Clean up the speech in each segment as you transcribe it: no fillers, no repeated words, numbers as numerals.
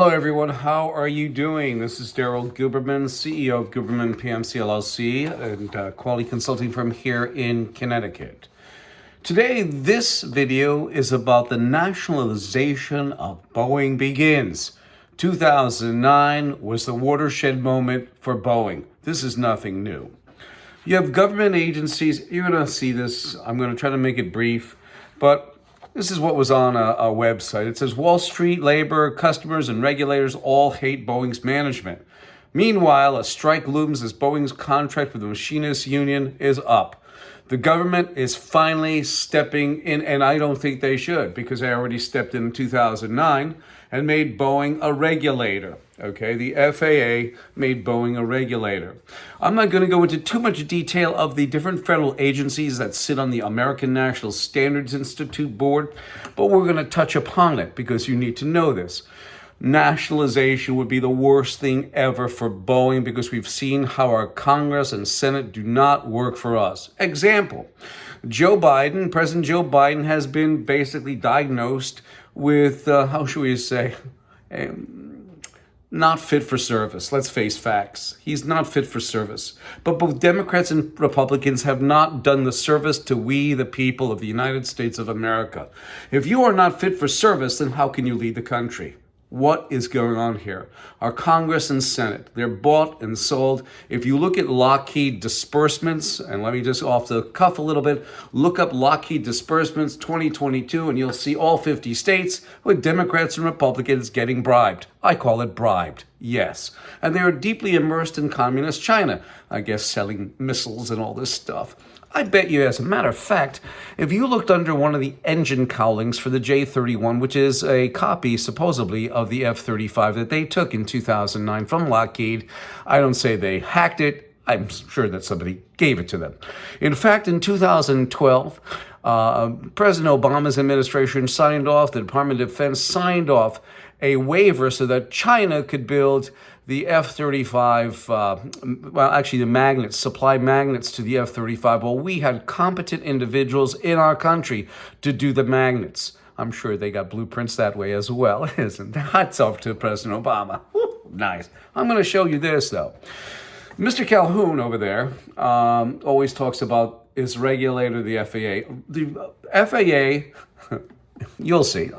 Hello everyone, how are you doing? This is Daryl Guberman, CEO of Guberman PMC LLC and quality consulting firm here in Connecticut. Today, this video is about the nationalization of Boeing Begins. 2009 was the watershed moment for Boeing. This is nothing new. You have government agencies, you're going to see this, I'm going to try to make it brief, but this is what was on a website. It says, Wall Street, labor, customers, and regulators all hate Boeing's management. Meanwhile, a strike looms as Boeing's contract with the machinists union is up. The government is finally stepping in, and I don't think they should, because they already stepped in 2009 and made Boeing a regulator. Okay, the FAA made Boeing a regulator. I'm not going to go into too much detail of the different federal agencies that sit on the American National Standards Institute board, but we're going to touch upon it because you need to know this. Nationalization would be the worst thing ever for Boeing because we've seen how our Congress and Senate do not work for us. Example, President Joe Biden has been basically diagnosed with, how should we say, not fit for service. Let's face facts. He's not fit for service. But both Democrats and Republicans have not done the service to we, the people of the United States of America. If you are not fit for service, then how can you lead the country? What is going on here? Our Congress and Senate, they're bought and sold. If you look at Lockheed disbursements, and let me just off the cuff a little bit, look up Lockheed disbursements 2022, and you'll see all 50 states with Democrats and Republicans getting bribed. I call it bribed, yes. And they are deeply immersed in communist China, I guess selling missiles and all this stuff. I bet you, as a matter of fact, if you looked under one of the engine cowlings for the J-31, which is a copy, supposedly, of the F-35 that they took in 2009 from Lockheed, I don't say they hacked it. I'm sure that somebody gave it to them. In fact, in 2012, President Obama's administration signed off, the Department of Defense signed off a waiver so that China could build the F-35, the magnets, supply magnets to the F-35. Well, we had competent individuals in our country to do the magnets. I'm sure they got blueprints that way as well, isn't it? Hats off to President Obama. Woo, nice. I'm going to show you this, though. Mr. Calhoun over there always talks about his regulator, the FAA. The FAA... You'll see.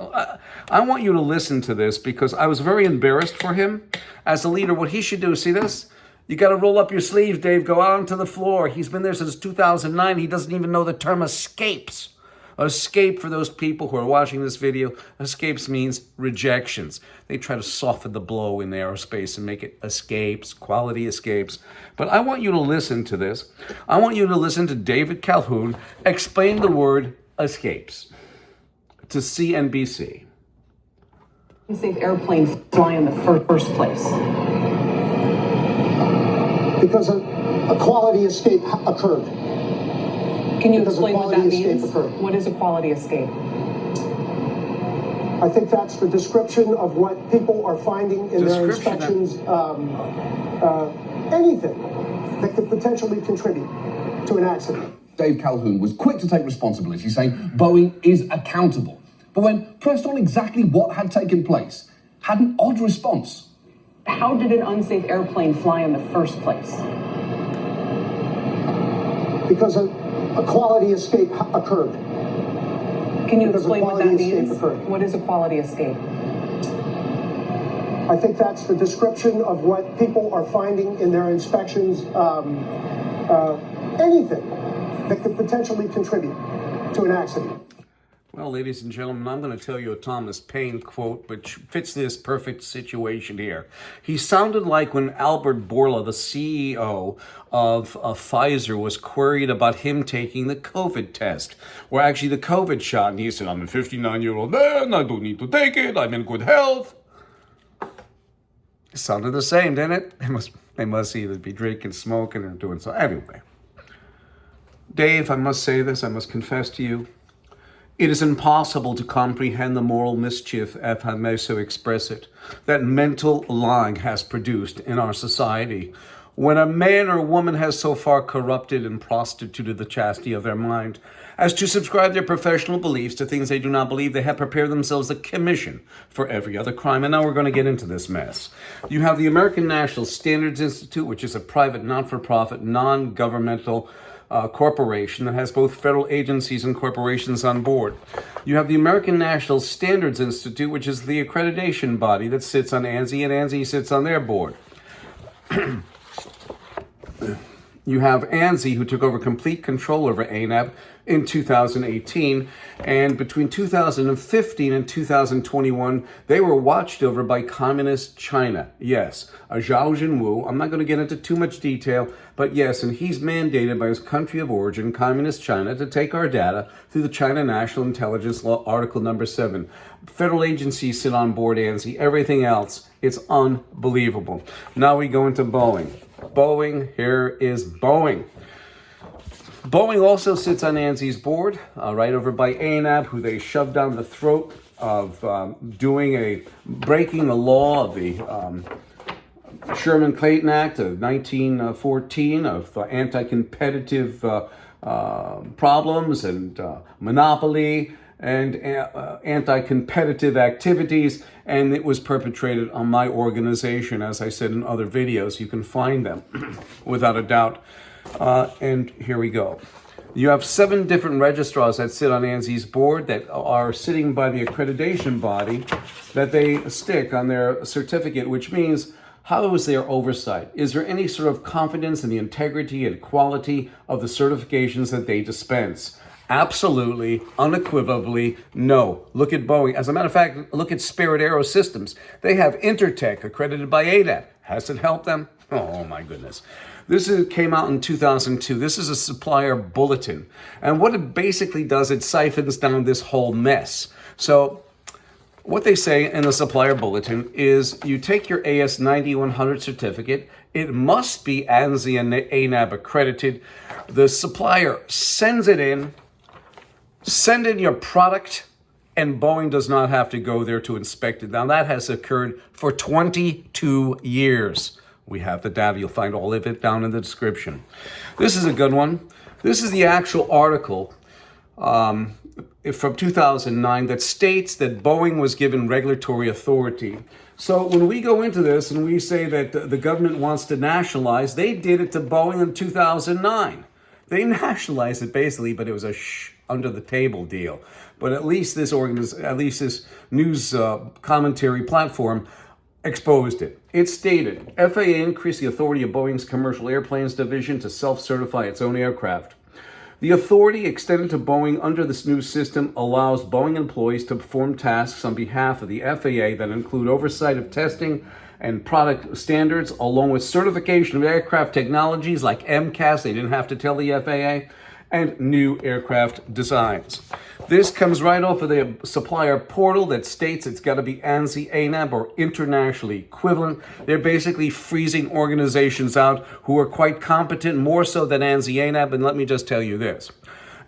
I want you to listen to this because I was very embarrassed for him. As a leader, what he should do, see this? You got to roll up your sleeves, Dave. Go out onto the floor. He's been there since 2009. He doesn't even know the term escapes. Escape, for those people who are watching this video, escapes means rejections. They try to soften the blow in aerospace and make it escapes, quality escapes. But I want you to listen to this. I want you to listen to David Calhoun explain the word escapes to CNBC. Safe airplane fly in the first place? Because a quality escape occurred. Can you explain what that means? What is a quality escape? I think that's the description of what people are finding in their inspections. Anything that could potentially contribute to an accident. Dave Calhoun was quick to take responsibility, saying Boeing is accountable. But when pressed on exactly what had taken place, had an odd response. How did an unsafe airplane fly in the first place? Because a quality escape occurred. Can you explain what that means? What is a quality escape? I think that's the description of what people are finding in their inspections. Anything that could potentially contribute to an accident. Well, ladies and gentlemen, I'm going to tell you a Thomas Paine quote, which fits this perfect situation here. He sounded like when Albert Bourla, the CEO of Pfizer, was queried about him taking the COVID test, or actually the COVID shot. And he said, I'm a 59-year-old man, I don't need to take it, I'm in good health. It sounded the same, didn't it? They must either be drinking, smoking, or doing so. Anyway, Dave, I must say this, I must confess to you, it is impossible to comprehend the moral mischief, if I may so express it, that mental lying has produced in our society. When a man or woman has so far corrupted and prostituted the chastity of their mind as to subscribe their professional beliefs to things they do not believe, they have prepared themselves a commission for every other crime. And now we're going to get into this mess. You have the American National Standards Institute, which is a private, not-for-profit, non-governmental corporation that has both federal agencies and corporations on board. You have the American National Standards Institute, which is the accreditation body that sits on ANSI, and ANSI sits on their board. You have ANSI, who took over complete control over ANAB in 2018, and between 2015 and 2021, they were watched over by communist China. Yes, Zhao Jinwu. I'm not going to get into too much detail, but yes, and he's mandated by his country of origin, communist China, to take our data through the China National Intelligence Law, Article number 7. Federal agencies sit on board ANSI. Everything else, it's unbelievable. Now we go into Boeing. Boeing, here is Boeing. Boeing also sits on ANSI's board, right over by ANAB, who they shoved down the throat of breaking the law of the Sherman-Clayton Act of 1914 of anti-competitive problems and monopoly and anti-competitive activities, and it was perpetrated on my organization. As I said in other videos, you can find them without a doubt. And here we go. You have 7 different registrars that sit on ANSI's board that are sitting by the accreditation body that they stick on their certificate, which means, how is their oversight? Is there any sort of confidence in the integrity and quality of the certifications that they dispense? Absolutely, unequivocally, no. Look at Boeing. As a matter of fact, look at Spirit Aerosystems. They have Intertech accredited by ADAT. Has it helped them? Oh my goodness. Came out in 2002. This is a supplier bulletin. And what it basically does, it siphons down this whole mess. So what they say in the supplier bulletin is you take your AS 9100 certificate. It must be ANSI and ANAB accredited. The supplier sends it in. Send in your product, and Boeing does not have to go there to inspect it. Now, that has occurred for 22 years. We have the data. You'll find all of it down in the description. This is a good one. This is the actual article from 2009 that states that Boeing was given regulatory authority. So when we go into this and we say that the government wants to nationalize, they did it to Boeing in 2009. They nationalized it basically, but it was a under the table deal. But at least this news commentary platform exposed it. It stated, FAA increased the authority of Boeing's commercial airplanes division to self-certify its own aircraft. The authority extended to Boeing under this new system allows Boeing employees to perform tasks on behalf of the FAA that include oversight of testing and product standards, along with certification of aircraft technologies like MCAS, they didn't have to tell the FAA, and new aircraft designs. This comes right off of the supplier portal that states it's got to be ANSI, ANAB, or internationally equivalent. They're basically freezing organizations out who are quite competent, more so than ANSI, ANAB, and let me just tell you this.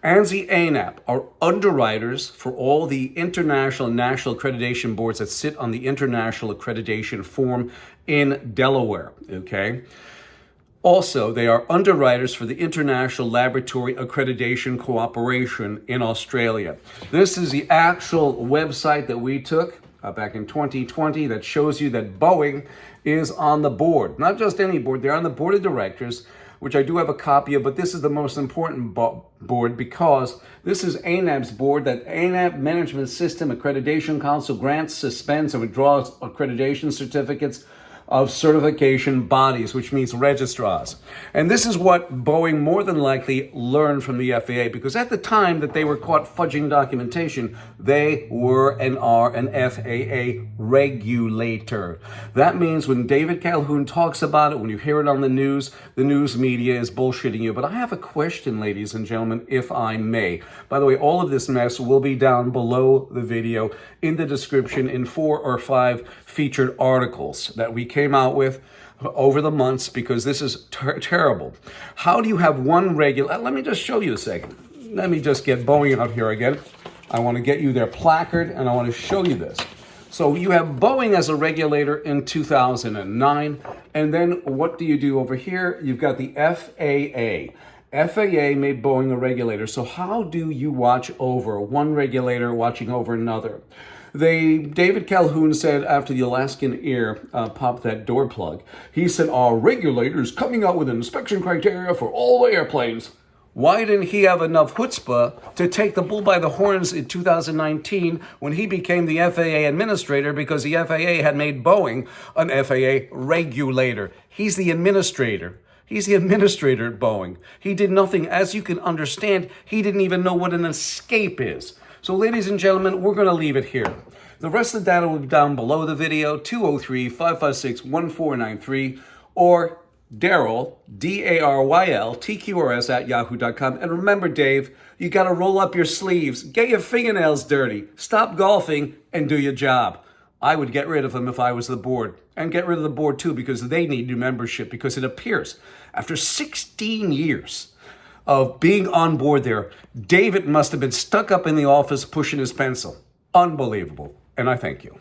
ANSI, ANAB are underwriters for all the international and national accreditation boards that sit on the International Accreditation Form in Delaware, okay? Also, they are underwriters for the International Laboratory Accreditation Cooperation in Australia. This is the actual website that we took back in 2020 that shows you that Boeing is on the board. Not just any board, they're on the board of directors, which I do have a copy of, but this is the most important board because this is ANAB's board, that ANAB Management System Accreditation Council grants, suspends, and withdraws accreditation certificates of certification bodies, which means registrars. And this is what Boeing more than likely learned from the FAA, because at the time that they were caught fudging documentation, they were and are an FAA regulator. That means when David Calhoun talks about it, when you hear it on the news media is bullshitting you. But I have a question, ladies and gentlemen, if I may. By the way, all of this mess will be down below the video in the description in 4 or 5 featured articles that we came out with over the months, because this is terrible. How do you have one regular? Let me just show you a second. Let me just get Boeing out here again. I want to get you their placard and I want to show you this. So you have Boeing as a regulator in 2009. And then what do you do over here? You've got the FAA. FAA made Boeing a regulator. So how do you watch over one regulator watching over another? David Calhoun said after the Alaskan Air popped that door plug, he said, our regulator's coming out with an inspection criteria for all the airplanes. Why didn't he have enough chutzpah to take the bull by the horns in 2019 when he became the FAA administrator, because the FAA had made Boeing an FAA regulator? He's the administrator. He's the administrator at Boeing. He did nothing. As you can understand, he didn't even know what an escape is. So ladies and gentlemen, we're going to leave it here. The rest of the data will be down below the video, 203-556-1493, or Daryl, Daryl, TQRS at yahoo.com. And remember, Dave, you got to roll up your sleeves, get your fingernails dirty, stop golfing, and do your job. I would get rid of them if I was the board, and get rid of the board too, because they need new membership, because it appears after 16 years of being on board there, David must have been stuck up in the office pushing his pencil. Unbelievable. And I thank you.